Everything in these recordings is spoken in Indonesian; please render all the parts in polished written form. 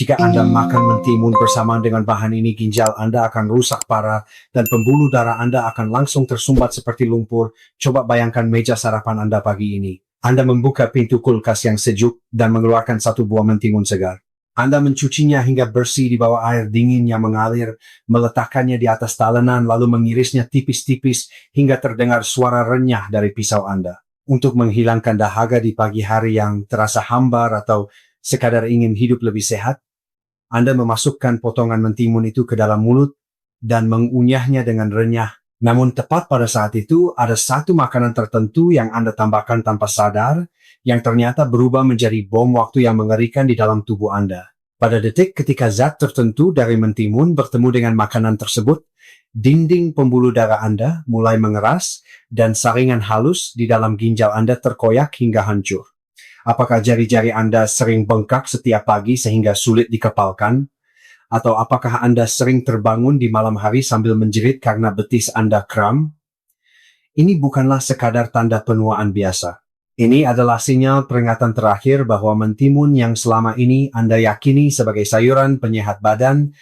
Jika Anda makan mentimun bersamaan dengan bahan ini, ginjal Anda akan rusak parah dan pembuluh darah Anda akan langsung tersumbat seperti lumpur. Coba bayangkan meja sarapan Anda pagi ini. Anda membuka pintu kulkas yang sejuk dan mengeluarkan satu buah mentimun segar. Anda mencucinya hingga bersih di bawah air dingin yang mengalir, meletakkannya di atas talenan lalu mengirisnya tipis-tipis hingga terdengar suara renyah dari pisau Anda. Untuk menghilangkan dahaga di pagi hari yang terasa hambar atau sekadar ingin hidup lebih sehat, Anda memasukkan potongan mentimun itu ke dalam mulut dan mengunyahnya dengan renyah. Namun tepat pada saat itu, ada satu makanan tertentu yang Anda tambahkan tanpa sadar, yang ternyata berubah menjadi bom waktu yang mengerikan di dalam tubuh Anda. Pada detik ketika zat tertentu dari mentimun bertemu dengan makanan tersebut, dinding pembuluh darah Anda mulai mengeras dan saringan halus di dalam ginjal Anda terkoyak hingga hancur. Apakah jari-jari Anda sering bengkak setiap pagi sehingga sulit dikepalkan? Atau apakah Anda sering terbangun di malam hari sambil menjerit karena betis Anda kram? Ini bukanlah sekadar tanda penuaan biasa. Ini adalah sinyal peringatan terakhir bahwa mentimun yang selama ini Anda yakini sebagai sayuran penyehat badan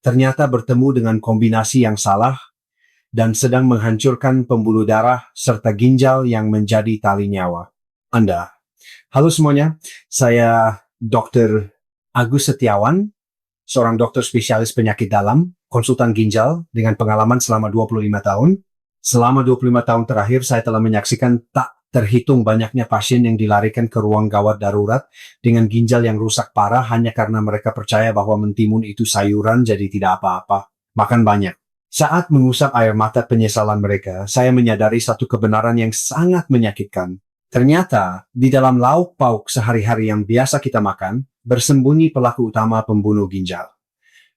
ternyata bertemu dengan kombinasi yang salah dan sedang menghancurkan pembuluh darah serta ginjal yang menjadi tali nyawa Anda. Halo semuanya, saya Dr. Agus Setiawan, seorang dokter spesialis penyakit dalam, konsultan ginjal dengan pengalaman selama 25 tahun. Selama 25 tahun terakhir, saya telah menyaksikan tak terhitung banyaknya pasien yang dilarikan ke ruang gawat darurat dengan ginjal yang rusak parah hanya karena mereka percaya bahwa mentimun itu sayuran jadi tidak apa-apa. Makan banyak. Saat mengusap air mata penyesalan mereka, saya menyadari satu kebenaran yang sangat menyakitkan. Ternyata, di dalam lauk pauk sehari-hari yang biasa kita makan, bersembunyi pelaku utama pembunuh ginjal.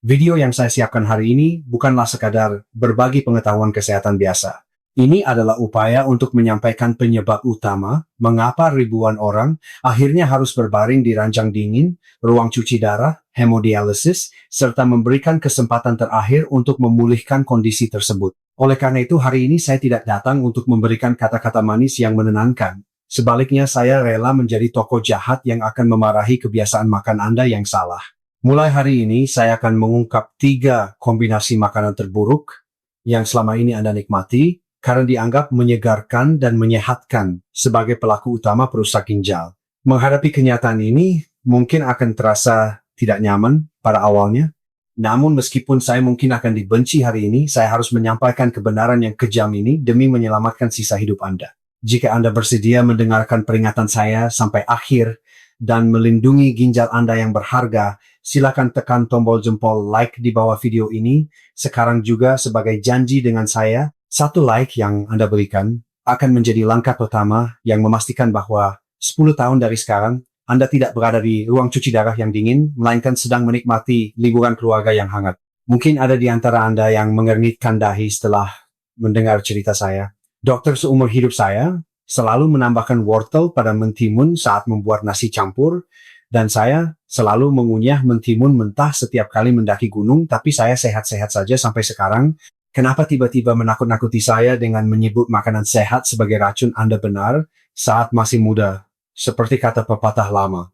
Video yang saya siapkan hari ini bukanlah sekadar berbagi pengetahuan kesehatan biasa. Ini adalah upaya untuk menyampaikan penyebab utama mengapa ribuan orang akhirnya harus berbaring di ranjang dingin, ruang cuci darah, hemodialisis, serta memberikan kesempatan terakhir untuk memulihkan kondisi tersebut. Oleh karena itu, hari ini saya tidak datang untuk memberikan kata-kata manis yang menenangkan. Sebaliknya, saya rela menjadi tokoh jahat yang akan memarahi kebiasaan makan Anda yang salah. Mulai hari ini, saya akan mengungkap 3 kombinasi makanan terburuk yang selama ini Anda nikmati, karena dianggap menyegarkan dan menyehatkan sebagai pelaku utama perusak ginjal. Menghadapi kenyataan ini mungkin akan terasa tidak nyaman pada awalnya, namun meskipun saya mungkin akan dibenci hari ini, saya harus menyampaikan kebenaran yang kejam ini demi menyelamatkan sisa hidup Anda. Jika Anda bersedia mendengarkan peringatan saya sampai akhir dan melindungi ginjal Anda yang berharga, silakan tekan tombol jempol like di bawah video ini. Sekarang juga sebagai janji dengan saya, 1 like yang Anda berikan akan menjadi langkah pertama yang memastikan bahwa 10 tahun dari sekarang, Anda tidak berada di ruang cuci darah yang dingin, melainkan sedang menikmati liburan keluarga yang hangat. Mungkin ada di antara Anda yang mengernyitkan dahi setelah mendengar cerita saya. Dokter seumur hidup saya selalu menambahkan wortel pada mentimun saat membuat nasi campur, dan saya selalu mengunyah mentimun mentah setiap kali mendaki gunung, tapi saya sehat-sehat saja sampai sekarang. Kenapa tiba-tiba menakut-nakuti saya dengan menyebut makanan sehat sebagai racun? Anda benar saat masih muda, seperti kata pepatah lama.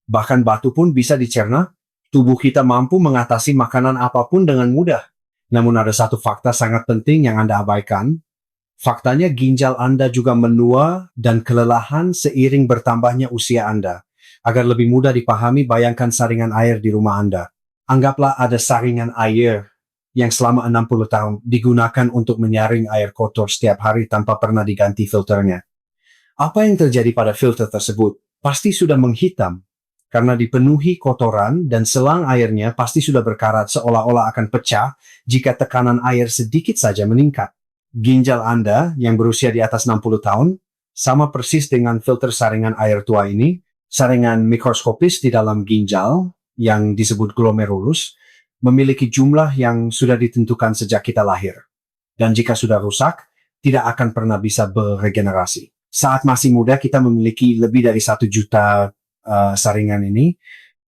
Bahkan batu pun bisa dicerna, tubuh kita mampu mengatasi makanan apapun dengan mudah. Namun ada satu fakta sangat penting yang Anda abaikan. Faktanya ginjal Anda juga menua dan kelelahan seiring bertambahnya usia Anda. Agar lebih mudah dipahami, bayangkan saringan air di rumah Anda. Anggaplah ada saringan air yang selama 60 tahun digunakan untuk menyaring air kotor setiap hari tanpa pernah diganti filternya. Apa yang terjadi pada filter tersebut? Pasti sudah menghitam, karena dipenuhi kotoran dan selang airnya pasti sudah berkarat seolah-olah akan pecah jika tekanan air sedikit saja meningkat. Ginjal Anda yang berusia di atas 60 tahun sama persis dengan filter saringan air tua ini. Saringan mikroskopis di dalam ginjal yang disebut glomerulus memiliki jumlah yang sudah ditentukan sejak kita lahir. Dan jika sudah rusak, tidak akan pernah bisa beregenerasi. Saat masih muda, kita memiliki lebih dari 1 juta saringan ini.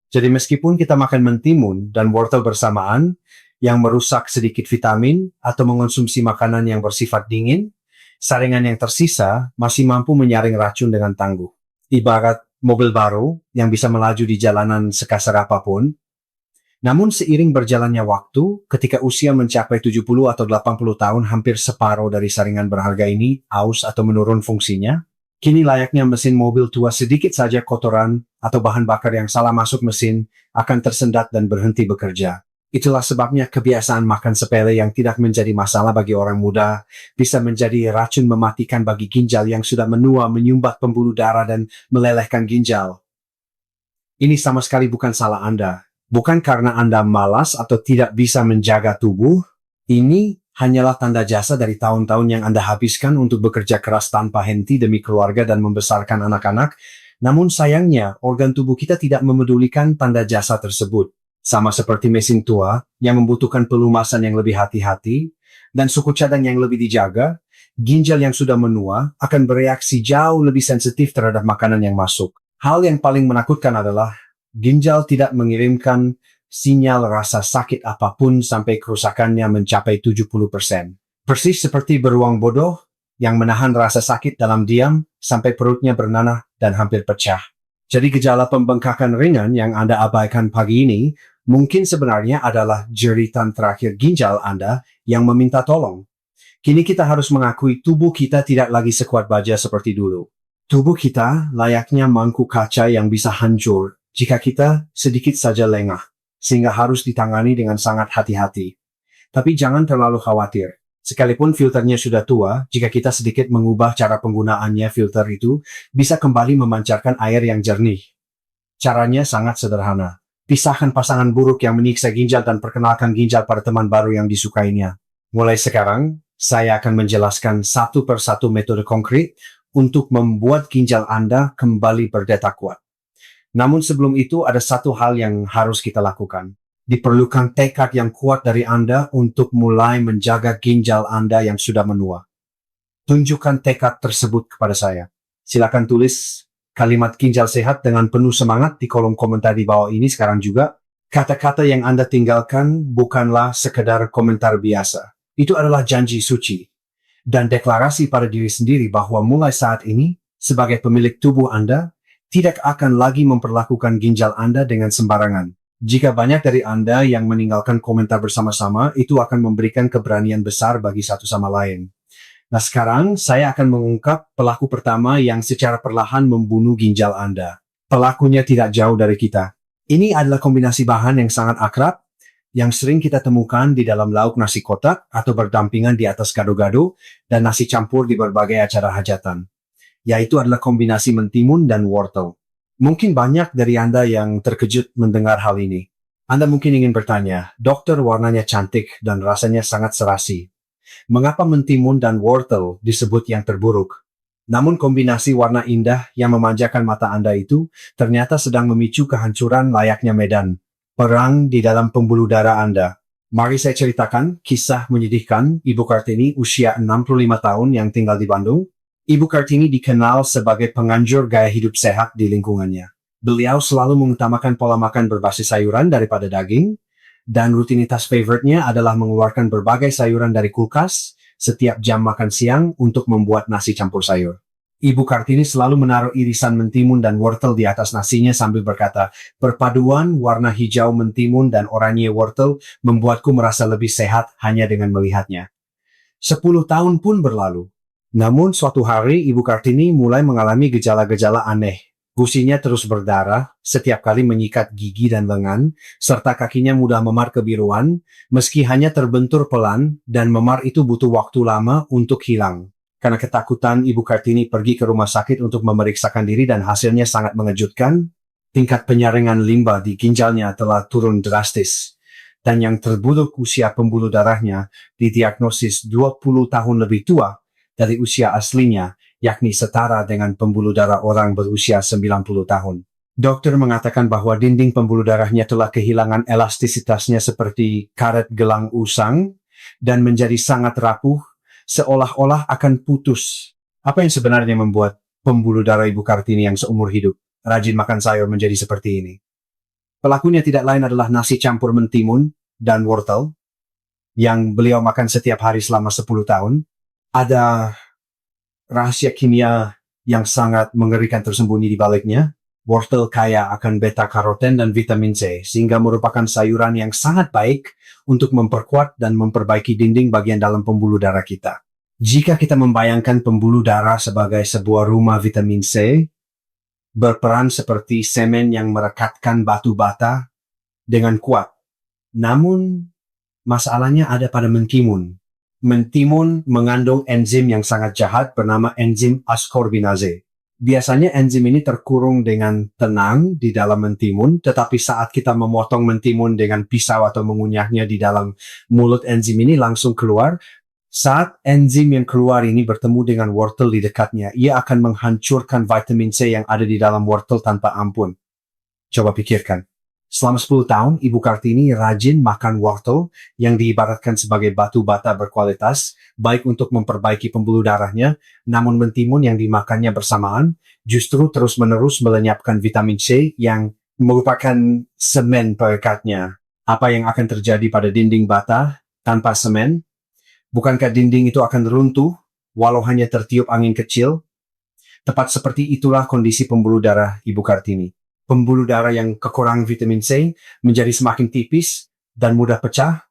Jadi meskipun kita makan mentimun dan wortel bersamaan, yang merusak sedikit vitamin atau mengonsumsi makanan yang bersifat dingin, saringan yang tersisa masih mampu menyaring racun dengan tangguh. Ibarat mobil baru yang bisa melaju di jalanan sekasar apapun, Namun seiring berjalannya waktu, ketika usia mencapai 70 atau 80 tahun, hampir separuh dari saringan berharga ini aus atau menurun fungsinya. Kini layaknya mesin mobil tua, sedikit saja kotoran atau bahan bakar yang salah masuk mesin akan tersendat dan berhenti bekerja. Itulah sebabnya kebiasaan makan sepele yang tidak menjadi masalah bagi orang muda bisa menjadi racun mematikan bagi ginjal yang sudah menua, menyumbat pembuluh darah dan melelehkan ginjal. Ini sama sekali bukan salah Anda. Bukan karena Anda malas atau tidak bisa menjaga tubuh. Ini hanyalah tanda jasa dari tahun-tahun yang Anda habiskan untuk bekerja keras tanpa henti demi keluarga dan membesarkan anak-anak. Namun sayangnya, organ tubuh kita tidak memedulikan tanda jasa tersebut. Sama seperti mesin tua yang membutuhkan pelumasan yang lebih hati-hati dan suku cadang yang lebih dijaga, ginjal yang sudah menua akan bereaksi jauh lebih sensitif terhadap makanan yang masuk. Hal yang paling menakutkan adalah ginjal tidak mengirimkan sinyal rasa sakit apapun sampai kerusakannya mencapai 70%. Persis seperti beruang bodoh yang menahan rasa sakit dalam diam sampai perutnya bernanah dan hampir pecah. Jadi gejala pembengkakan ringan yang Anda abaikan pagi ini mungkin sebenarnya adalah jeritan terakhir ginjal Anda yang meminta tolong. Kini kita harus mengakui tubuh kita tidak lagi sekuat baja seperti dulu. Tubuh kita layaknya mangkuk kaca yang bisa hancur jika kita sedikit saja lengah, sehingga harus ditangani dengan sangat hati-hati. Tapi jangan terlalu khawatir. Sekalipun filternya sudah tua, jika kita sedikit mengubah cara penggunaannya, filter itu bisa kembali memancarkan air yang jernih. Caranya sangat sederhana. Pisahkan pasangan buruk yang menyiksa ginjal dan perkenalkan ginjal pada teman baru yang disukainya. Mulai sekarang, saya akan menjelaskan satu persatu metode konkret untuk membuat ginjal Anda kembali berdetak kuat. Namun sebelum itu ada satu hal yang harus kita lakukan. Diperlukan tekad yang kuat dari Anda untuk mulai menjaga ginjal Anda yang sudah menua. Tunjukkan tekad tersebut kepada saya. Silakan tulis kalimat ginjal sehat dengan penuh semangat di kolom komentar di bawah ini sekarang juga. Kata-kata yang Anda tinggalkan bukanlah sekedar komentar biasa. Itu adalah janji suci dan deklarasi pada diri sendiri bahwa mulai saat ini, sebagai pemilik tubuh Anda, tidak akan lagi memperlakukan ginjal Anda dengan sembarangan. Jika banyak dari Anda yang meninggalkan komentar bersama-sama, itu akan memberikan keberanian besar bagi satu sama lain. Nah, sekarang saya akan mengungkap pelaku pertama yang secara perlahan membunuh ginjal Anda. Pelakunya tidak jauh dari kita. Ini adalah kombinasi bahan yang sangat akrab, yang sering kita temukan di dalam lauk nasi kotak atau berdampingan di atas gado-gado dan nasi campur di berbagai acara hajatan. Yaitu adalah kombinasi mentimun dan wortel. Mungkin banyak dari Anda yang terkejut mendengar hal ini. Anda mungkin ingin bertanya, dokter, warnanya cantik dan rasanya sangat serasi. Mengapa mentimun dan wortel disebut yang terburuk? Namun kombinasi warna indah yang memanjakan mata Anda itu ternyata sedang memicu kehancuran layaknya medan perang di dalam pembuluh darah Anda. Mari saya ceritakan kisah menyedihkan Ibu Kartini usia 65 tahun yang tinggal di Bandung. Ibu Kartini dikenal sebagai penganjur gaya hidup sehat di lingkungannya. Beliau selalu mengutamakan pola makan berbasis sayuran daripada daging, dan rutinitas favoritnya adalah mengeluarkan berbagai sayuran dari kulkas setiap jam makan siang untuk membuat nasi campur sayur. Ibu Kartini selalu menaruh irisan mentimun dan wortel di atas nasinya sambil berkata, perpaduan warna hijau mentimun dan oranye wortel membuatku merasa lebih sehat hanya dengan melihatnya. 10 tahun pun berlalu. Namun suatu hari Ibu Kartini mulai mengalami gejala-gejala aneh. Gusinya terus berdarah setiap kali menyikat gigi dan lengan, serta kakinya mudah memar kebiruan, meski hanya terbentur pelan dan memar itu butuh waktu lama untuk hilang. Karena ketakutan, Ibu Kartini pergi ke rumah sakit untuk memeriksakan diri dan hasilnya sangat mengejutkan. Tingkat penyaringan limbah di ginjalnya telah turun drastis. Dan yang terburuk, usia pembuluh darahnya didiagnosis 20 tahun lebih tua dari usia aslinya, yakni setara dengan pembuluh darah orang berusia 90 tahun. Dokter mengatakan bahwa dinding pembuluh darahnya telah kehilangan elastisitasnya seperti karet gelang usang dan menjadi sangat rapuh, seolah-olah akan putus. Apa yang sebenarnya membuat pembuluh darah Ibu Kartini yang seumur hidup rajin makan sayur menjadi seperti ini? Pelakunya tidak lain adalah nasi campur mentimun dan wortel yang beliau makan setiap hari selama 10 tahun. Ada rahasia kimia yang sangat mengerikan tersembunyi di baliknya. Wortel kaya akan beta-karoten dan vitamin C, sehingga merupakan sayuran yang sangat baik untuk memperkuat dan memperbaiki dinding bagian dalam pembuluh darah kita. Jika kita membayangkan pembuluh darah sebagai sebuah rumah vitamin C, berperan seperti semen yang merekatkan batu bata dengan kuat. Namun, masalahnya ada pada mentimun. Mentimun mengandung enzim yang sangat jahat bernama enzim ascorbinase. Biasanya enzim ini terkurung dengan tenang di dalam mentimun, tetapi saat kita memotong mentimun dengan pisau atau mengunyahnya di dalam mulut, enzim ini langsung keluar. Saat enzim yang keluar ini bertemu dengan wortel di dekatnya, ia akan menghancurkan vitamin C yang ada di dalam wortel tanpa ampun. Coba pikirkan. Selama 10 tahun, Ibu Kartini rajin makan wortel yang diibaratkan sebagai batu bata berkualitas, baik untuk memperbaiki pembuluh darahnya, namun mentimun yang dimakannya bersamaan justru terus-menerus melenyapkan vitamin C yang merupakan semen perekatnya. Apa yang akan terjadi pada dinding bata tanpa semen? Bukankah dinding itu akan runtuh walau hanya tertiup angin kecil? Tepat seperti itulah kondisi pembuluh darah Ibu Kartini. Pembuluh darah yang kekurangan vitamin C menjadi semakin tipis dan mudah pecah,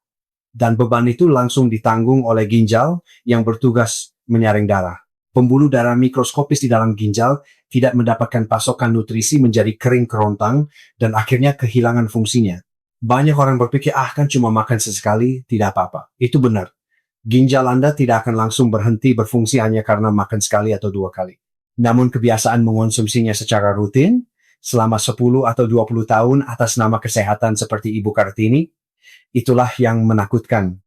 dan beban itu langsung ditanggung oleh ginjal yang bertugas menyaring darah. Pembuluh darah mikroskopis di dalam ginjal tidak mendapatkan pasokan nutrisi, menjadi kering kerontang dan akhirnya kehilangan fungsinya. Banyak orang berpikir, kan cuma makan sesekali, tidak apa-apa. Itu benar. Ginjal Anda tidak akan langsung berhenti berfungsi hanya karena makan sekali atau 2 kali. Namun kebiasaan mengonsumsinya secara rutin, selama 10 atau 20 tahun atas nama kesehatan seperti Ibu Kartini, itulah yang menakutkan.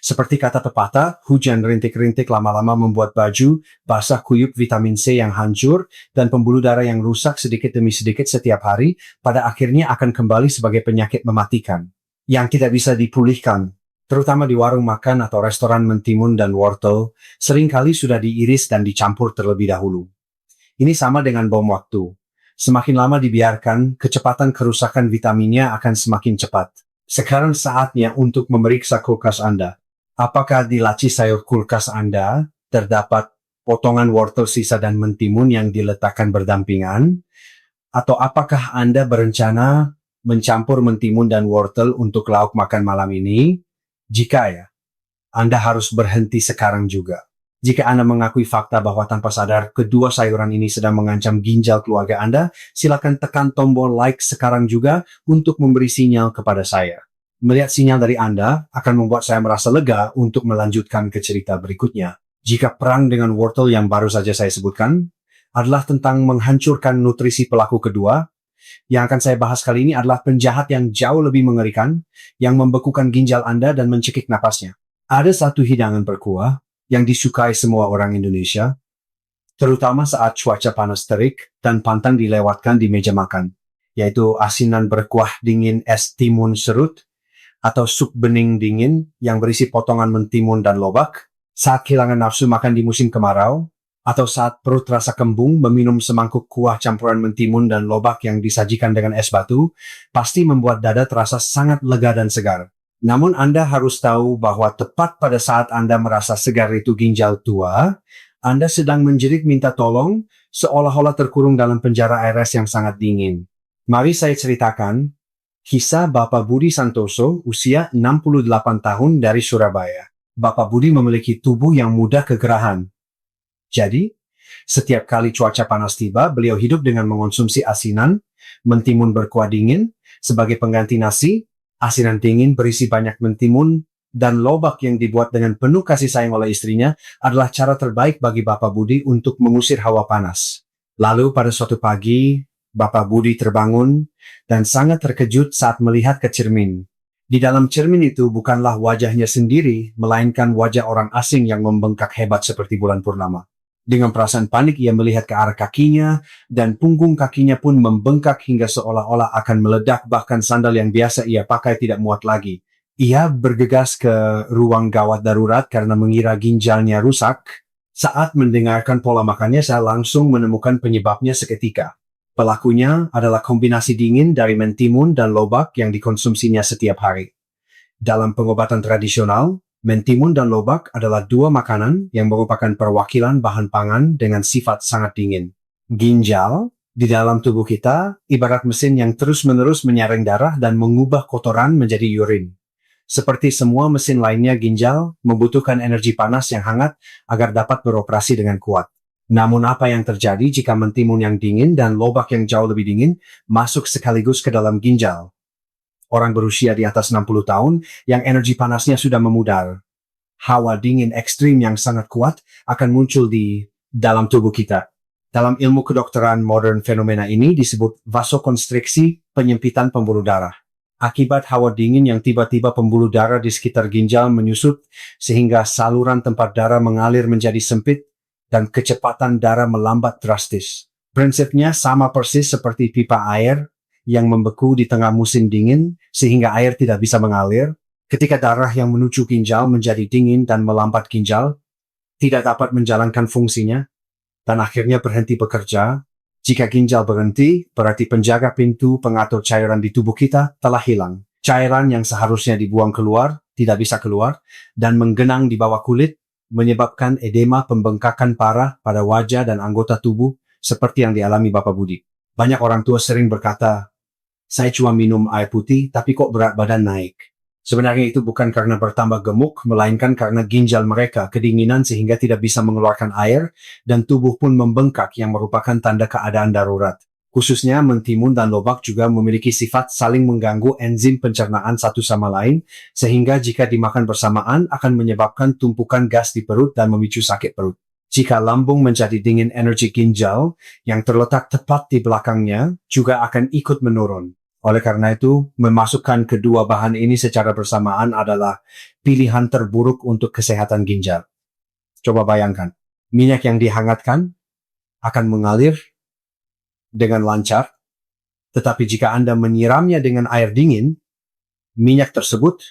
Seperti kata pepatah, hujan rintik-rintik lama-lama membuat baju basah kuyup. Vitamin C yang hancur dan pembuluh darah yang rusak sedikit demi sedikit setiap hari, pada akhirnya akan kembali sebagai penyakit mematikan yang tidak bisa dipulihkan. Terutama di warung makan atau restoran, mentimun dan wortel seringkali sudah diiris dan dicampur terlebih dahulu. Ini sama dengan bom waktu. Semakin lama dibiarkan, kecepatan kerusakan vitaminnya akan semakin cepat. Sekarang saatnya untuk memeriksa kulkas Anda. Apakah di laci sayur kulkas Anda terdapat potongan wortel sisa dan mentimun yang diletakkan berdampingan? Atau apakah Anda berencana mencampur mentimun dan wortel untuk lauk makan malam ini? Jika ya, Anda harus berhenti sekarang juga. Jika Anda mengakui fakta bahwa tanpa sadar kedua sayuran ini sedang mengancam ginjal keluarga Anda, silakan tekan tombol like sekarang juga untuk memberi sinyal kepada saya. Melihat sinyal dari Anda akan membuat saya merasa lega untuk melanjutkan ke cerita berikutnya. Jika perang dengan wortel yang baru saja saya sebutkan adalah tentang menghancurkan nutrisi pelaku kedua, yang akan saya bahas kali ini adalah penjahat yang jauh lebih mengerikan, yang membekukan ginjal Anda dan mencekik napasnya. Ada satu hidangan berkuah yang disukai semua orang Indonesia, terutama saat cuaca panas terik dan pantang dilewatkan di meja makan, yaitu asinan berkuah dingin es timun serut atau sup bening dingin yang berisi potongan mentimun dan lobak. Saat kehilangan nafsu makan di musim kemarau, atau saat perut rasa kembung, meminum semangkuk kuah campuran mentimun dan lobak yang disajikan dengan es batu, pasti membuat dada terasa sangat lega dan segar. Namun Anda harus tahu bahwa tepat pada saat Anda merasa segar itu ginjal tua, Anda sedang menjerit minta tolong, seolah-olah terkurung dalam penjara RS yang sangat dingin. Mari saya ceritakan kisah Bapak Budi Santoso, usia 68 tahun dari Surabaya. Bapak Budi memiliki tubuh yang mudah kegerahan. Jadi, setiap kali cuaca panas tiba, beliau hidup dengan mengonsumsi asinan, mentimun berkuah dingin, sebagai pengganti nasi. Asinan dingin berisi banyak mentimun dan lobak yang dibuat dengan penuh kasih sayang oleh istrinya adalah cara terbaik bagi Bapak Budi untuk mengusir hawa panas. Lalu pada suatu pagi, Bapak Budi terbangun dan sangat terkejut saat melihat ke cermin. Di dalam cermin itu bukanlah wajahnya sendiri, melainkan wajah orang asing yang membengkak hebat seperti bulan purnama. Dengan perasaan panik ia melihat ke arah kakinya, dan punggung kakinya pun membengkak hingga seolah-olah akan meledak, bahkan sandal yang biasa ia pakai tidak muat lagi. Ia bergegas ke ruang gawat darurat karena mengira ginjalnya rusak. Saat mendengarkan pola makannya, saya langsung menemukan penyebabnya seketika. Pelakunya adalah kombinasi dingin dari mentimun dan lobak yang dikonsumsinya setiap hari. Dalam pengobatan tradisional, mentimun dan lobak adalah dua makanan yang merupakan perwakilan bahan pangan dengan sifat sangat dingin. Ginjal Di dalam tubuh kita, ibarat mesin yang terus-menerus menyaring darah dan mengubah kotoran menjadi urin. Seperti semua mesin lainnya, ginjal membutuhkan energi panas yang hangat agar dapat beroperasi dengan kuat. Namun apa yang terjadi jika mentimun yang dingin dan lobak yang jauh lebih dingin masuk sekaligus ke dalam ginjal? Orang berusia di atas 60 tahun yang energi panasnya sudah memudar. Hawa dingin ekstrim yang sangat kuat akan muncul di dalam tubuh kita. Dalam ilmu kedokteran modern, fenomena ini disebut vasokonstriksi, penyempitan pembuluh darah. Akibat hawa dingin yang tiba-tiba pembuluh darah di sekitar ginjal menyusut sehingga saluran tempat darah mengalir menjadi sempit dan kecepatan darah melambat drastis. Prinsipnya sama persis seperti pipa air yang membeku di tengah musim dingin sehingga air tidak bisa mengalir. Ketika darah yang menuju ginjal menjadi dingin dan melambat, ginjal tidak dapat menjalankan fungsinya dan akhirnya berhenti bekerja. Jika ginjal berhenti, berarti penjaga pintu pengatur cairan di tubuh kita telah hilang. Cairan yang seharusnya dibuang keluar, tidak bisa keluar, dan menggenang di bawah kulit, menyebabkan edema, pembengkakan parah pada wajah dan anggota tubuh, seperti yang dialami Bapak Budi. Banyak orang tua sering berkata, "Saya cuma minum air putih, tapi kok berat badan naik?" Sebenarnya itu bukan karena bertambah gemuk, melainkan karena ginjal mereka kedinginan sehingga tidak bisa mengeluarkan air, dan tubuh pun membengkak yang merupakan tanda keadaan darurat. Khususnya mentimun dan lobak juga memiliki sifat saling mengganggu enzim pencernaan satu sama lain, sehingga jika dimakan bersamaan akan menyebabkan tumpukan gas di perut dan memicu sakit perut. Jika lambung menjadi dingin, energi ginjal yang terletak tepat di belakangnya juga akan ikut menurun. Oleh karena itu, memasukkan kedua bahan ini secara bersamaan adalah pilihan terburuk untuk kesehatan ginjal. Coba bayangkan, minyak yang dihangatkan akan mengalir dengan lancar, tetapi jika Anda menyiramnya dengan air dingin, minyak tersebut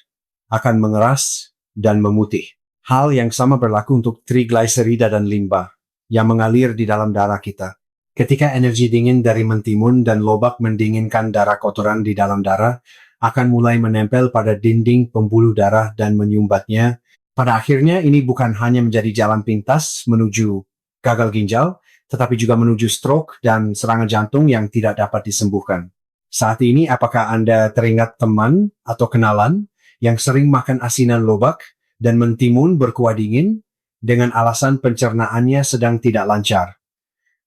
akan mengeras dan memutih. Hal yang sama berlaku untuk trigliserida dan limbah yang mengalir di dalam darah kita. Ketika energi dingin dari mentimun dan lobak mendinginkan darah, kotoran di dalam darah akan mulai menempel pada dinding pembuluh darah dan menyumbatnya. Pada akhirnya ini bukan hanya menjadi jalan pintas menuju gagal ginjal, tetapi juga menuju stroke dan serangan jantung yang tidak dapat disembuhkan. Saat ini, apakah Anda teringat teman atau kenalan yang sering makan asinan lobak dan mentimun berkuah dingin dengan alasan pencernaannya sedang tidak lancar?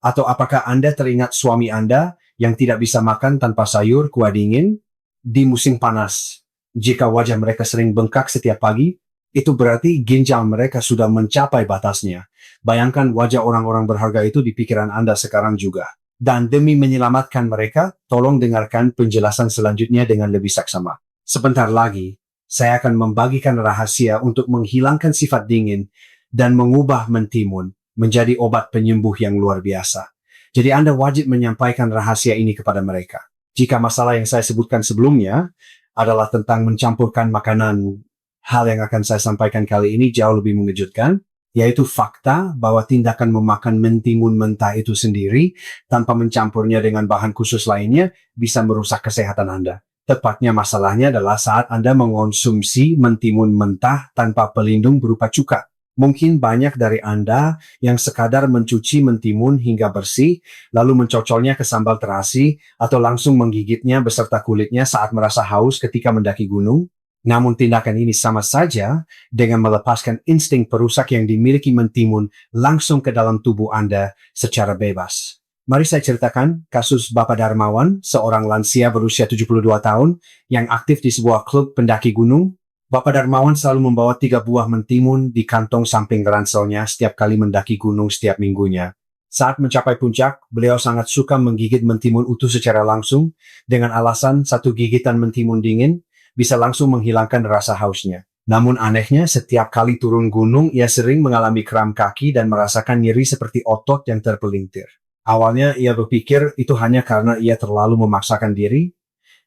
Atau apakah Anda teringat suami Anda yang tidak bisa makan tanpa sayur kuah dingin di musim panas? Jika wajah mereka sering bengkak setiap pagi, itu berarti ginjal mereka sudah mencapai batasnya. Bayangkan wajah orang-orang berharga itu di pikiran Anda sekarang juga. Dan demi menyelamatkan mereka, tolong dengarkan penjelasan selanjutnya dengan lebih saksama. Sebentar lagi, saya akan membagikan rahasia untuk menghilangkan sifat dingin dan mengubah mentimun menjadi obat penyembuh yang luar biasa. Jadi Anda wajib menyampaikan rahasia ini kepada mereka. Jika masalah yang saya sebutkan sebelumnya adalah tentang mencampurkan makanan, hal yang akan saya sampaikan kali ini jauh lebih mengejutkan, yaitu fakta bahwa tindakan memakan mentimun mentah itu sendiri tanpa mencampurnya dengan bahan khusus lainnya bisa merusak kesehatan Anda. Tepatnya masalahnya adalah saat Anda mengonsumsi mentimun mentah tanpa pelindung berupa cuka. Mungkin banyak dari Anda yang sekadar mencuci mentimun hingga bersih, lalu mencocolnya ke sambal terasi, atau langsung menggigitnya beserta kulitnya saat merasa haus ketika mendaki gunung. Namun tindakan ini sama saja dengan melepaskan insting perusak yang dimiliki mentimun langsung ke dalam tubuh Anda secara bebas. Mari saya ceritakan kasus Bapak Darmawan, seorang lansia berusia 72 tahun yang aktif di sebuah klub pendaki gunung. Bapak Darmawan selalu membawa 3 buah mentimun di kantong samping ranselnya setiap kali mendaki gunung setiap minggunya. Saat mencapai puncak, beliau sangat suka menggigit mentimun utuh secara langsung dengan alasan 1 gigitan mentimun dingin bisa langsung menghilangkan rasa hausnya. Namun anehnya, setiap kali turun gunung, ia sering mengalami kram kaki dan merasakan nyeri seperti otot yang terpelintir. Awalnya ia berpikir itu hanya karena ia terlalu memaksakan diri,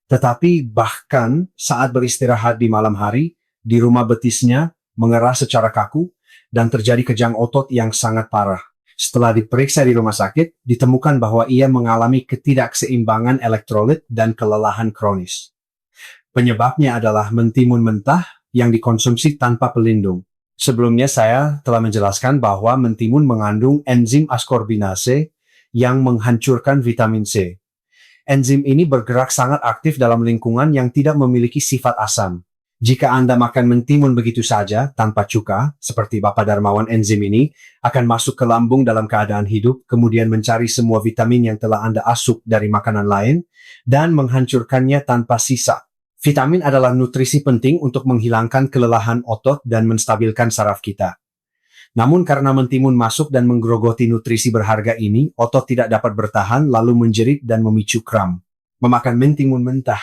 tetapi bahkan saat beristirahat di malam hari, di rumah betisnya mengeras secara kaku dan terjadi kejang otot yang sangat parah. Setelah diperiksa di rumah sakit, ditemukan bahwa ia mengalami ketidakseimbangan elektrolit dan kelelahan kronis. Penyebabnya adalah mentimun mentah yang dikonsumsi tanpa pelindung. Sebelumnya saya telah menjelaskan bahwa mentimun mengandung enzim askorbinase yang menghancurkan vitamin C. Enzim ini bergerak sangat aktif dalam lingkungan yang tidak memiliki sifat asam. Jika Anda makan mentimun begitu saja, tanpa cuka, seperti Bapak Darmawan, enzim ini akan masuk ke lambung dalam keadaan hidup, kemudian mencari semua vitamin yang telah Anda asup dari makanan lain, dan menghancurkannya tanpa sisa. Vitamin adalah nutrisi penting untuk menghilangkan kelelahan otot dan menstabilkan saraf kita. Namun karena mentimun masuk dan menggerogoti nutrisi berharga ini, otot tidak dapat bertahan lalu menjerit dan memicu kram. Memakan mentimun mentah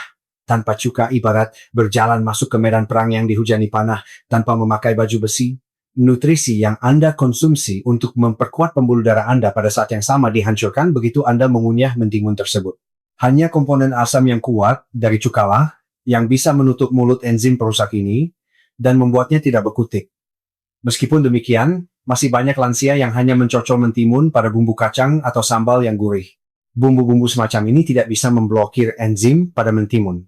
tanpa cuka ibarat berjalan masuk ke medan perang yang dihujani panah tanpa memakai baju besi. Nutrisi yang Anda konsumsi untuk memperkuat pembuluh darah Anda pada saat yang sama dihancurkan begitu Anda mengunyah mentimun tersebut. Hanya komponen asam yang kuat dari cukalah yang bisa menutup mulut enzim perusak ini dan membuatnya tidak berkutik. Meskipun demikian, masih banyak lansia yang hanya mencocol mentimun pada bumbu kacang atau sambal yang gurih. Bumbu-bumbu semacam ini tidak bisa memblokir enzim pada mentimun.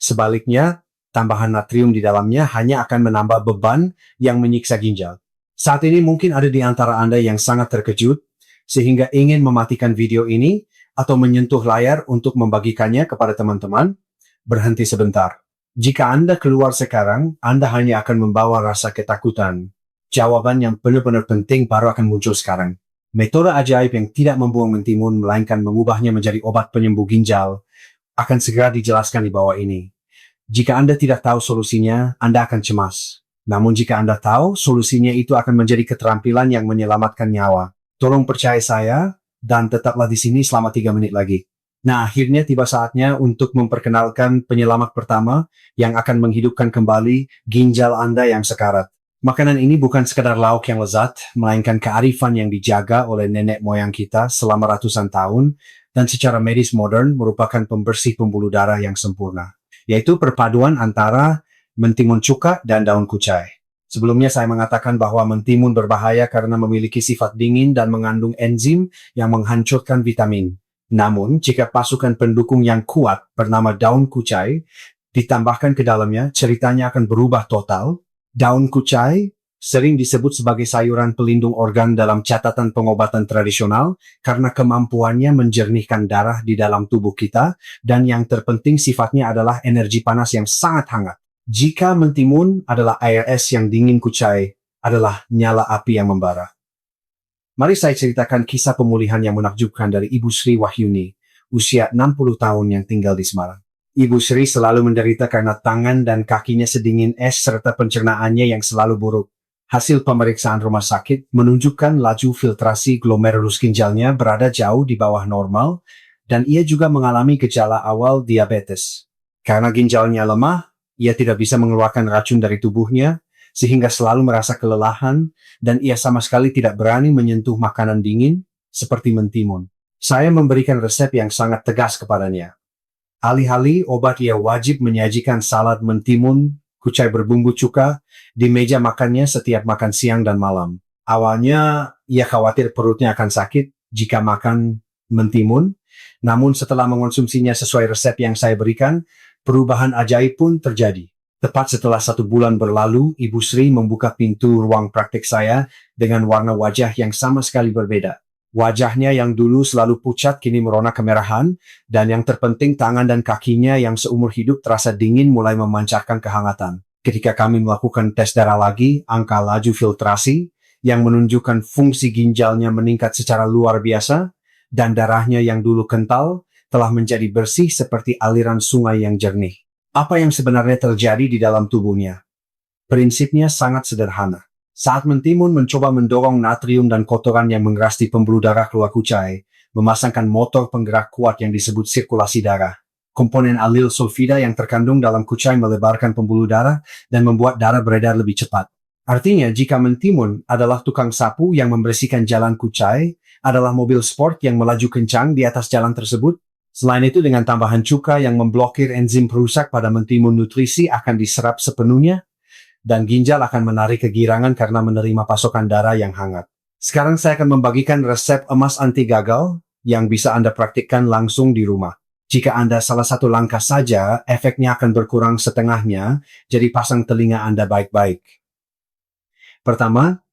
Sebaliknya, tambahan natrium di dalamnya hanya akan menambah beban yang menyiksa ginjal. Saat ini mungkin ada di antara Anda yang sangat terkejut, sehingga ingin mematikan video ini atau menyentuh layar untuk membagikannya kepada teman-teman. Berhenti sebentar. Jika Anda keluar sekarang, Anda hanya akan membawa rasa ketakutan. Jawaban yang benar-benar penting baru akan muncul sekarang. Metode ajaib yang tidak membuang mentimun, melainkan mengubahnya menjadi obat penyembuh ginjal, akan segera dijelaskan di bawah ini. Jika Anda tidak tahu solusinya, Anda akan cemas. Namun jika Anda tahu, solusinya itu akan menjadi keterampilan yang menyelamatkan nyawa. Tolong percaya saya, dan tetaplah di sini selama 3 menit lagi. Nah, akhirnya tiba saatnya untuk memperkenalkan penyelamat pertama yang akan menghidupkan kembali ginjal Anda yang sekarat. Makanan ini bukan sekadar lauk yang lezat, melainkan kearifan yang dijaga oleh nenek moyang kita selama ratusan tahun, dan secara medis modern merupakan pembersih pembuluh darah yang sempurna, yaitu perpaduan antara mentimun cuka dan daun kucai. Sebelumnya saya mengatakan bahwa mentimun berbahaya karena memiliki sifat dingin dan mengandung enzim yang menghancurkan vitamin. Namun, jika pasukan pendukung yang kuat bernama daun kucai ditambahkan ke dalamnya, ceritanya akan berubah total. Daun kucai sering disebut sebagai sayuran pelindung organ dalam catatan pengobatan tradisional karena kemampuannya menjernihkan darah di dalam tubuh kita, dan yang terpenting sifatnya adalah energi panas yang sangat hangat. Jika mentimun adalah air es yang dingin, kucai adalah nyala api yang membara. Mari saya ceritakan kisah pemulihan yang menakjubkan dari Ibu Sri Wahyuni, usia 60 tahun yang tinggal di Semarang. Ibu Sri selalu menderita karena tangan dan kakinya sedingin es serta pencernaannya yang selalu buruk. Hasil pemeriksaan rumah sakit menunjukkan laju filtrasi glomerulus ginjalnya berada jauh di bawah normal, dan ia juga mengalami gejala awal diabetes. Karena ginjalnya lemah, ia tidak bisa mengeluarkan racun dari tubuhnya, sehingga selalu merasa kelelahan, dan ia sama sekali tidak berani menyentuh makanan dingin, seperti mentimun. Saya memberikan resep yang sangat tegas kepadanya. Alih-alih obat, ia wajib menyajikan salad mentimun, kucai berbumbu cuka, di meja makannya setiap makan siang dan malam. Awalnya, ia khawatir perutnya akan sakit jika makan mentimun, namun setelah mengonsumsinya sesuai resep yang saya berikan, perubahan ajaib pun terjadi. Tepat setelah 1 bulan berlalu, Ibu Sri membuka pintu ruang praktik saya dengan warna wajah yang sama sekali berbeda. Wajahnya yang dulu selalu pucat kini merona kemerahan, dan yang terpenting tangan dan kakinya yang seumur hidup terasa dingin mulai memancarkan kehangatan. Ketika kami melakukan tes darah lagi, angka laju filtrasi yang menunjukkan fungsi ginjalnya meningkat secara luar biasa, dan darahnya yang dulu kental telah menjadi bersih seperti aliran sungai yang jernih. Apa yang sebenarnya terjadi di dalam tubuhnya? Prinsipnya sangat sederhana. Saat mentimun mencoba mendorong natrium dan kotoran yang mengeras di pembuluh darah keluar kucai, memasangkan motor penggerak kuat yang disebut sirkulasi darah. Komponen alil sulfida yang terkandung dalam kucai melebarkan pembuluh darah dan membuat darah beredar lebih cepat. Artinya, jika mentimun adalah tukang sapu yang membersihkan jalan kucai, adalah mobil sport yang melaju kencang di atas jalan tersebut. Selain itu, dengan tambahan cuka yang memblokir enzim perusak pada mentimun, nutrisi akan diserap sepenuhnya, dan ginjal akan menarik kegirangan karena menerima pasokan darah yang hangat. Sekarang saya akan membagikan resep emas anti gagal yang bisa Anda praktikkan langsung di rumah. Jika Anda salah satu langkah saja, efeknya akan berkurang setengahnya, jadi pasang telinga Anda baik-baik. Pertama,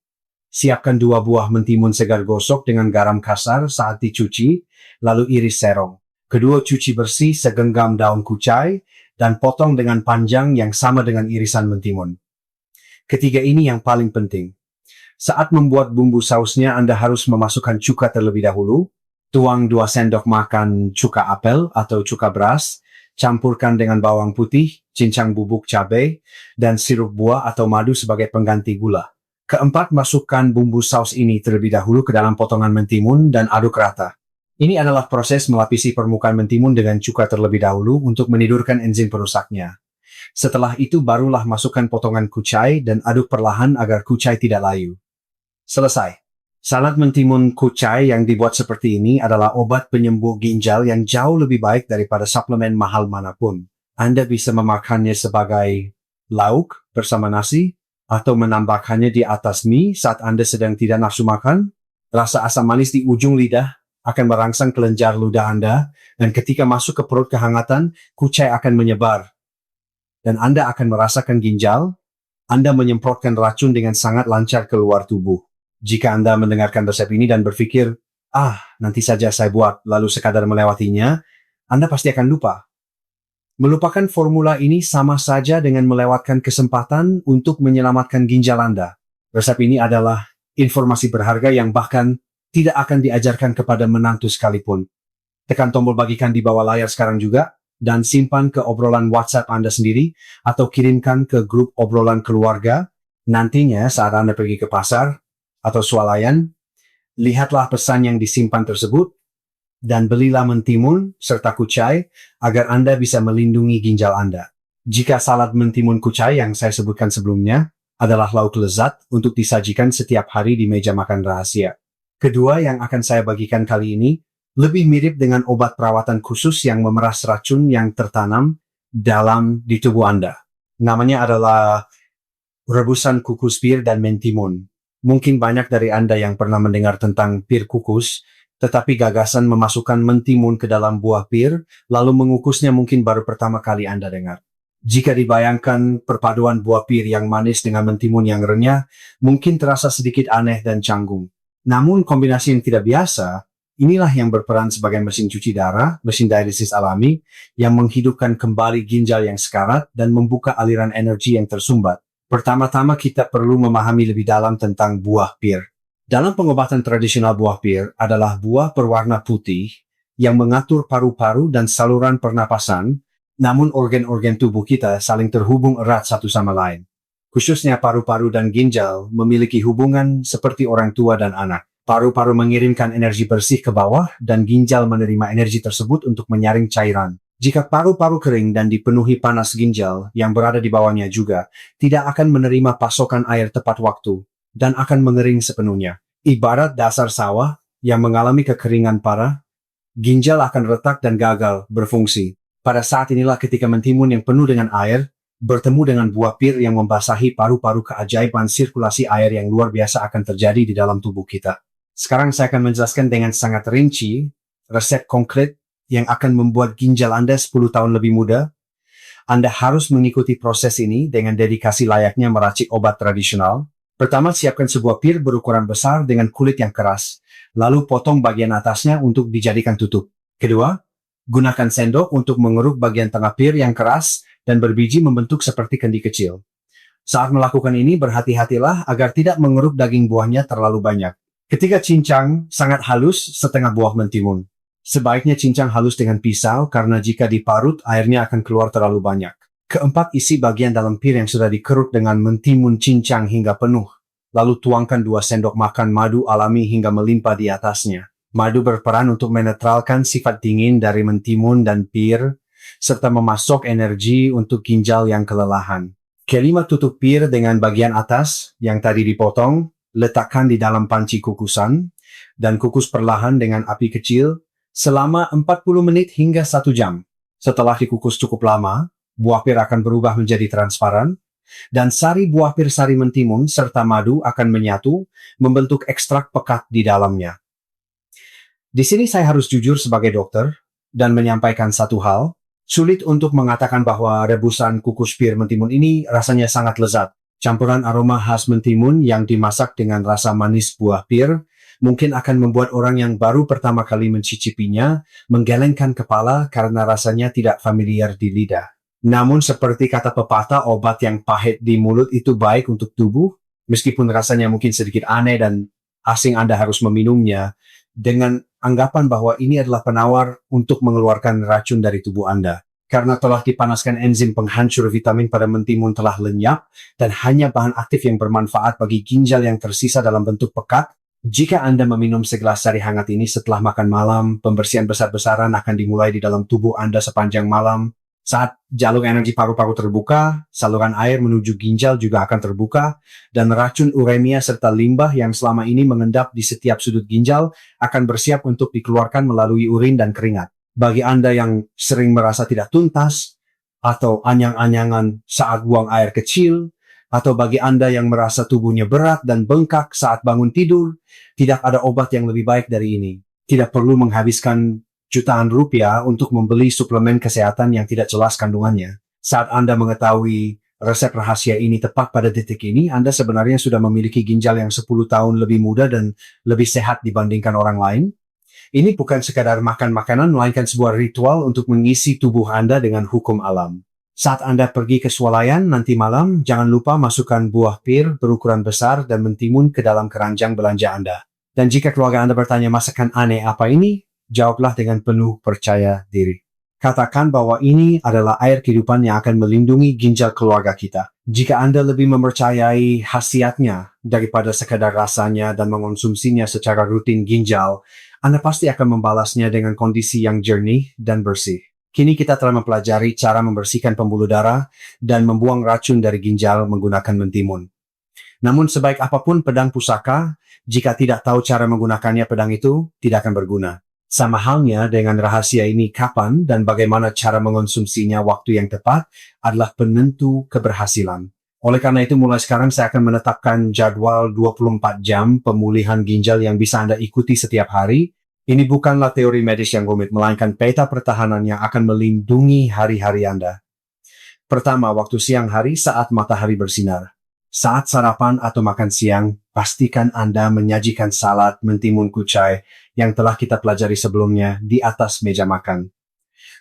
Siapkan 2 buah mentimun segar gosok dengan garam kasar saat dicuci, lalu iris serong. Kedua, cuci bersih segenggam daun kucai dan potong dengan panjang yang sama dengan irisan mentimun. Ketiga, ini yang paling penting. Saat membuat bumbu sausnya, Anda harus memasukkan cuka terlebih dahulu. Tuang 2 sendok makan cuka apel atau cuka beras, campurkan dengan bawang putih, cincang bubuk cabai, dan sirup buah atau madu sebagai pengganti gula. Keempat, masukkan bumbu saus ini terlebih dahulu ke dalam potongan mentimun dan aduk rata. Ini adalah proses melapisi permukaan mentimun dengan cuka terlebih dahulu untuk menidurkan enzim perusaknya. Setelah itu barulah masukkan potongan kucai dan aduk perlahan agar kucai tidak layu. Selesai. Salad mentimun kucai yang dibuat seperti ini adalah obat penyembuh ginjal yang jauh lebih baik daripada suplemen mahal manapun. Anda bisa memakannya sebagai lauk bersama nasi, atau menambahkannya di atas mie saat Anda sedang tidak nafsu makan. Rasa asam manis di ujung lidah akan merangsang kelenjar ludah Anda, dan ketika masuk ke perut kehangatan, kucai akan menyebar. Dan Anda akan merasakan ginjal. Anda menyemprotkan racun dengan sangat lancar keluar tubuh. Jika Anda mendengarkan resep ini dan berpikir, nanti saja saya buat, lalu sekadar melewatinya, Anda pasti akan lupa. Melupakan formula ini sama saja dengan melewatkan kesempatan untuk menyelamatkan ginjal Anda. Resep ini adalah informasi berharga yang bahkan tidak akan diajarkan kepada menantu sekalipun. Tekan tombol bagikan di bawah layar sekarang juga, dan simpan ke obrolan WhatsApp Anda sendiri, atau kirimkan ke grup obrolan keluarga. Nantinya saat Anda pergi ke pasar atau swalayan, lihatlah pesan yang disimpan tersebut, dan belilah mentimun serta kucai agar Anda bisa melindungi ginjal Anda. Jika salad mentimun kucai yang saya sebutkan sebelumnya adalah lauk lezat untuk disajikan setiap hari di meja makan rahasia. Kedua yang akan saya bagikan kali ini lebih mirip dengan obat perawatan khusus yang memeras racun yang tertanam di tubuh Anda. Namanya adalah rebusan kukus pir dan mentimun. Mungkin banyak dari Anda yang pernah mendengar tentang pir kukus, tetapi gagasan memasukkan mentimun ke dalam buah pir, lalu mengukusnya mungkin baru pertama kali Anda dengar. Jika dibayangkan perpaduan buah pir yang manis dengan mentimun yang renyah, mungkin terasa sedikit aneh dan canggung. Namun kombinasi yang tidak biasa, inilah yang berperan sebagai mesin cuci darah, mesin dialisis alami, yang menghidupkan kembali ginjal yang sekarat dan membuka aliran energi yang tersumbat. Pertama-tama kita perlu memahami lebih dalam tentang buah pir. Dalam pengobatan tradisional, buah pir adalah buah berwarna putih yang mengatur paru-paru dan saluran pernapasan, namun organ-organ tubuh kita saling terhubung erat satu sama lain. Khususnya paru-paru dan ginjal memiliki hubungan seperti orang tua dan anak. Paru-paru mengirimkan energi bersih ke bawah dan ginjal menerima energi tersebut untuk menyaring cairan. Jika paru-paru kering dan dipenuhi panas, ginjal yang berada di bawahnya juga tidak akan menerima pasokan air tepat waktu dan akan mengering sepenuhnya. Ibarat dasar sawah yang mengalami kekeringan parah, ginjal akan retak dan gagal berfungsi. Pada saat inilah ketika mentimun yang penuh dengan air bertemu dengan buah pir yang membasahi paru-paru, keajaiban sirkulasi air yang luar biasa akan terjadi di dalam tubuh kita. Sekarang saya akan menjelaskan dengan sangat rinci resep konkret yang akan membuat ginjal Anda 10 tahun lebih muda. Anda harus mengikuti proses ini dengan dedikasi layaknya meracik obat tradisional. Pertama, siapkan sebuah pir berukuran besar dengan kulit yang keras, lalu potong bagian atasnya untuk dijadikan tutup. Kedua, gunakan sendok untuk mengeruk bagian tengah pir yang keras dan berbiji membentuk seperti kendi kecil. Saat melakukan ini, berhati-hatilah agar tidak mengeruk daging buahnya terlalu banyak. Ketiga, cincang sangat halus setengah buah mentimun. Sebaiknya cincang halus dengan pisau karena jika diparut, airnya akan keluar terlalu banyak. Keempat, isi bagian dalam pir yang sudah dikeruk dengan mentimun cincang hingga penuh. Lalu tuangkan 2 sendok makan madu alami hingga melimpah di atasnya. Madu berperan untuk menetralkan sifat dingin dari mentimun dan pir, serta memasok energi untuk ginjal yang kelelahan. Kelima, tutup pir dengan bagian atas yang tadi dipotong, letakkan di dalam panci kukusan, dan kukus perlahan dengan api kecil selama 40 menit hingga 1 jam. Setelah dikukus cukup lama, buah pir akan berubah menjadi transparan, dan sari buah pir, sari mentimun, serta madu akan menyatu, membentuk ekstrak pekat di dalamnya. Di sini saya harus jujur sebagai dokter, dan menyampaikan satu hal, sulit untuk mengatakan bahwa rebusan kukus pir mentimun ini rasanya sangat lezat. Campuran aroma khas mentimun yang dimasak dengan rasa manis buah pir mungkin akan membuat orang yang baru pertama kali mencicipinya menggelengkan kepala karena rasanya tidak familiar di lidah. Namun seperti kata pepatah, obat yang pahit di mulut itu baik untuk tubuh, meskipun rasanya mungkin sedikit aneh dan asing, Anda harus meminumnya dengan anggapan bahwa ini adalah penawar untuk mengeluarkan racun dari tubuh Anda. Karena telah dipanaskan, enzim penghancur vitamin pada mentimun telah lenyap dan hanya bahan aktif yang bermanfaat bagi ginjal yang tersisa dalam bentuk pekat. Jika Anda meminum segelas sari hangat ini setelah makan malam, pembersihan besar-besaran akan dimulai di dalam tubuh Anda sepanjang malam. Saat jalur energi paru-paru terbuka, saluran air menuju ginjal juga akan terbuka, dan racun uremia serta limbah yang selama ini mengendap di setiap sudut ginjal akan bersiap untuk dikeluarkan melalui urin dan keringat. Bagi Anda yang sering merasa tidak tuntas, atau anyang-anyangan saat buang air kecil, atau bagi Anda yang merasa tubuhnya berat dan bengkak saat bangun tidur, tidak ada obat yang lebih baik dari ini. Tidak perlu menghabiskan jutaan rupiah untuk membeli suplemen kesehatan yang tidak jelas kandungannya. Saat Anda mengetahui resep rahasia ini tepat pada detik ini, Anda sebenarnya sudah memiliki ginjal yang 10 tahun lebih muda dan lebih sehat dibandingkan orang lain. Ini bukan sekadar makan makanan, melainkan sebuah ritual untuk mengisi tubuh Anda dengan hukum alam. Saat Anda pergi ke swalayan nanti malam, jangan lupa masukkan buah pir berukuran besar dan mentimun ke dalam keranjang belanja Anda. Dan jika keluarga Anda bertanya masakan aneh apa ini, jawablah dengan penuh percaya diri. Katakan bahwa ini adalah air kehidupan yang akan melindungi ginjal keluarga kita. Jika Anda lebih mempercayai khasiatnya daripada sekadar rasanya dan mengonsumsinya secara rutin ginjal, Anda pasti akan membalasnya dengan kondisi yang jernih dan bersih. Kini kita telah mempelajari cara membersihkan pembuluh darah dan membuang racun dari ginjal menggunakan mentimun. Namun sebaik apapun pedang pusaka, jika tidak tahu cara menggunakannya, pedang itu tidak akan berguna. Sama halnya dengan rahasia ini, kapan dan bagaimana cara mengonsumsinya waktu yang tepat adalah penentu keberhasilan. Oleh karena itu, mulai sekarang saya akan menetapkan jadwal 24 jam pemulihan ginjal yang bisa Anda ikuti setiap hari. Ini bukanlah teori medis yang rumit, melainkan peta pertahanan yang akan melindungi hari-hari Anda. Pertama, waktu siang hari saat matahari bersinar. Saat sarapan atau makan siang, pastikan Anda menyajikan salad mentimun kucai yang telah kita pelajari sebelumnya di atas meja makan.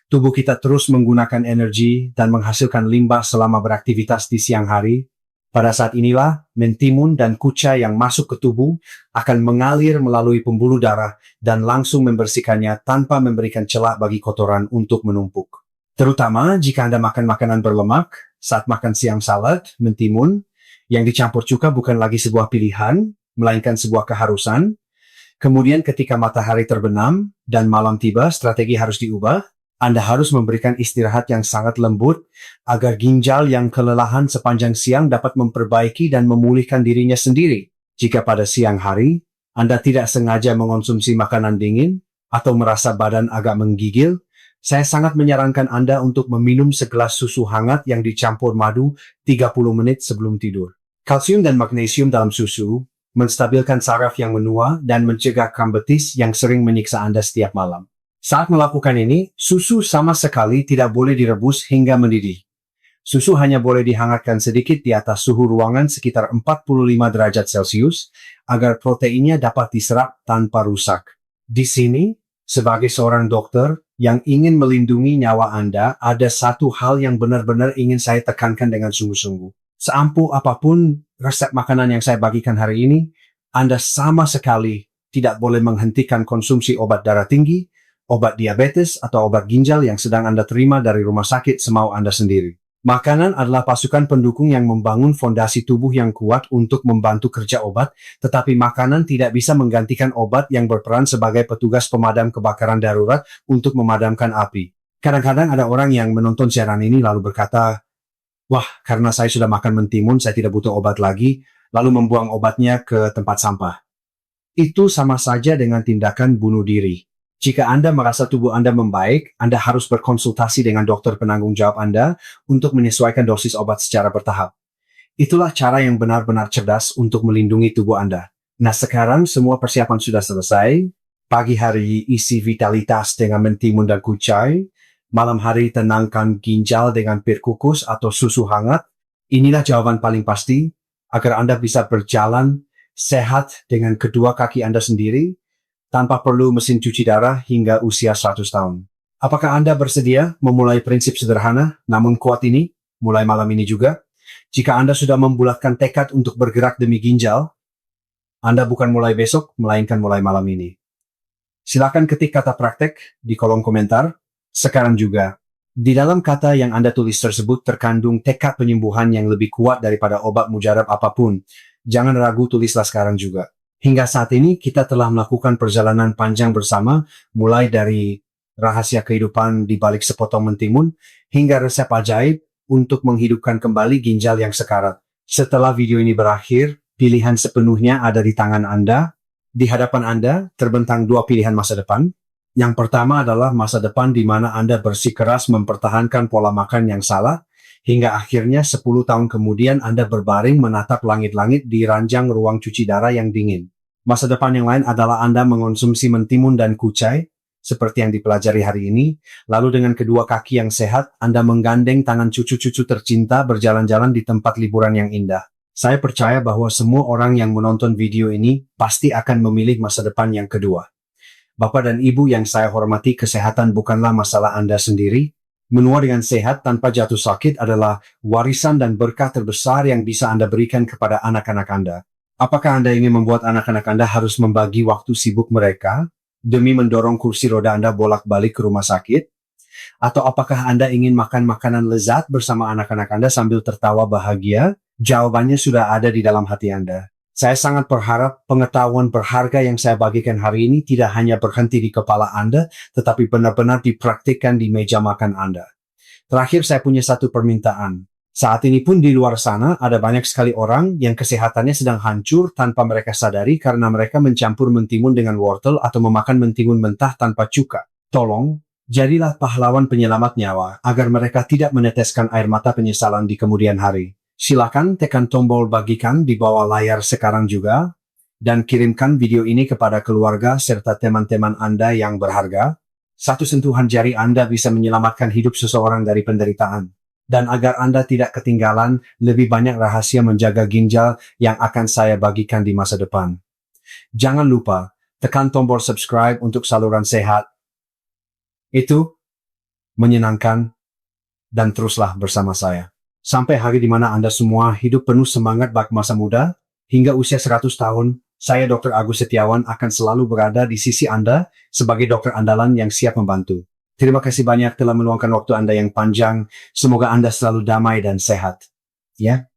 Tubuh kita terus menggunakan energi dan menghasilkan limbah selama beraktivitas di siang hari. Pada saat inilah, mentimun dan kucai yang masuk ke tubuh akan mengalir melalui pembuluh darah dan langsung membersihkannya tanpa memberikan celah bagi kotoran untuk menumpuk. Terutama jika Anda makan makanan berlemak, saat makan siang salad, mentimun, yang dicampur cuka bukan lagi sebuah pilihan, melainkan sebuah keharusan. Kemudian ketika matahari terbenam dan malam tiba, strategi harus diubah. Anda harus memberikan istirahat yang sangat lembut agar ginjal yang kelelahan sepanjang siang dapat memperbaiki dan memulihkan dirinya sendiri. Jika pada siang hari, Anda tidak sengaja mengonsumsi makanan dingin atau merasa badan agak menggigil, saya sangat menyarankan Anda untuk meminum segelas susu hangat yang dicampur madu 30 menit sebelum tidur. Kalsium dan magnesium dalam susu menstabilkan saraf yang menua dan mencegah kram betis yang sering menyiksa Anda setiap malam. Saat melakukan ini, susu sama sekali tidak boleh direbus hingga mendidih. Susu hanya boleh dihangatkan sedikit di atas suhu ruangan sekitar 45 derajat Celcius agar proteinnya dapat diserap tanpa rusak. Di sini, sebagai seorang dokter yang ingin melindungi nyawa Anda, ada satu hal yang benar-benar ingin saya tekankan dengan sungguh-sungguh. Seampuh apapun resep makanan yang saya bagikan hari ini, Anda sama sekali tidak boleh menghentikan konsumsi obat darah tinggi, obat diabetes, atau obat ginjal yang sedang Anda terima dari rumah sakit semau Anda sendiri. Makanan adalah pasukan pendukung yang membangun fondasi tubuh yang kuat untuk membantu kerja obat, tetapi makanan tidak bisa menggantikan obat yang berperan sebagai petugas pemadam kebakaran darurat untuk memadamkan api. Kadang-kadang ada orang yang menonton siaran ini lalu berkata, "Wah, karena saya sudah makan mentimun, saya tidak butuh obat lagi," lalu membuang obatnya ke tempat sampah. Itu sama saja dengan tindakan bunuh diri. Jika Anda merasa tubuh Anda membaik, Anda harus berkonsultasi dengan dokter penanggung jawab Anda untuk menyesuaikan dosis obat secara bertahap. Itulah cara yang benar-benar cerdas untuk melindungi tubuh Anda. Nah, sekarang semua persiapan sudah selesai. Pagi hari isi vitalitas dengan mentimun dan kucai. Malam hari tenangkan ginjal dengan pir kukus atau susu hangat. Inilah jawaban paling pasti agar Anda bisa berjalan sehat dengan kedua kaki Anda sendiri tanpa perlu mesin cuci darah hingga usia 100 tahun. Apakah Anda bersedia memulai prinsip sederhana namun kuat ini mulai malam ini juga? Jika Anda sudah membulatkan tekad untuk bergerak demi ginjal, Anda bukan mulai besok, melainkan mulai malam ini. Silakan ketik kata praktek di kolom komentar sekarang juga. Di dalam kata yang Anda tulis tersebut terkandung tekad penyembuhan yang lebih kuat daripada obat mujarab apapun. Jangan ragu, tulislah sekarang juga. Hingga saat ini kita telah melakukan perjalanan panjang bersama, mulai dari rahasia kehidupan di balik sepotong mentimun, hingga resep ajaib untuk menghidupkan kembali ginjal yang sekarat. Setelah video ini berakhir, pilihan sepenuhnya ada di tangan Anda. Di hadapan Anda terbentang dua pilihan masa depan. Yang pertama adalah masa depan di mana Anda bersikeras mempertahankan pola makan yang salah, hingga akhirnya 10 tahun kemudian Anda berbaring menatap langit-langit di ranjang ruang cuci darah yang dingin. Masa depan yang lain adalah Anda mengonsumsi mentimun dan kucai, seperti yang dipelajari hari ini, lalu dengan kedua kaki yang sehat, Anda menggandeng tangan cucu-cucu tercinta berjalan-jalan di tempat liburan yang indah. Saya percaya bahwa semua orang yang menonton video ini pasti akan memilih masa depan yang kedua. Bapak dan Ibu yang saya hormati, kesehatan bukanlah masalah Anda sendiri. Menua dengan sehat tanpa jatuh sakit adalah warisan dan berkah terbesar yang bisa Anda berikan kepada anak-anak Anda. Apakah Anda ingin membuat anak-anak Anda harus membagi waktu sibuk mereka demi mendorong kursi roda Anda bolak-balik ke rumah sakit? Atau apakah Anda ingin makan makanan lezat bersama anak-anak Anda sambil tertawa bahagia? Jawabannya sudah ada di dalam hati Anda. Saya sangat berharap pengetahuan berharga yang saya bagikan hari ini tidak hanya berhenti di kepala Anda, tetapi benar-benar dipraktikkan di meja makan Anda. Terakhir, saya punya satu permintaan. Saat ini pun di luar sana ada banyak sekali orang yang kesehatannya sedang hancur tanpa mereka sadari karena mereka mencampur mentimun dengan wortel atau memakan mentimun mentah tanpa cuka. Tolong, jadilah pahlawan penyelamat nyawa agar mereka tidak meneteskan air mata penyesalan di kemudian hari. Silakan tekan tombol bagikan di bawah layar sekarang juga, dan kirimkan video ini kepada keluarga serta teman-teman Anda yang berharga. Satu sentuhan jari Anda bisa menyelamatkan hidup seseorang dari penderitaan. Dan agar Anda tidak ketinggalan lebih banyak rahasia menjaga ginjal yang akan saya bagikan di masa depan. Jangan lupa, tekan tombol subscribe untuk saluran sehat. Itu menyenangkan, dan teruslah bersama saya. Sampai hari di mana Anda semua hidup penuh semangat bak masa muda, hingga usia 100 tahun, saya Dr. Agus Setiawan akan selalu berada di sisi Anda sebagai dokter andalan yang siap membantu. Terima kasih banyak telah meluangkan waktu Anda yang panjang. Semoga Anda selalu damai dan sehat. Ya.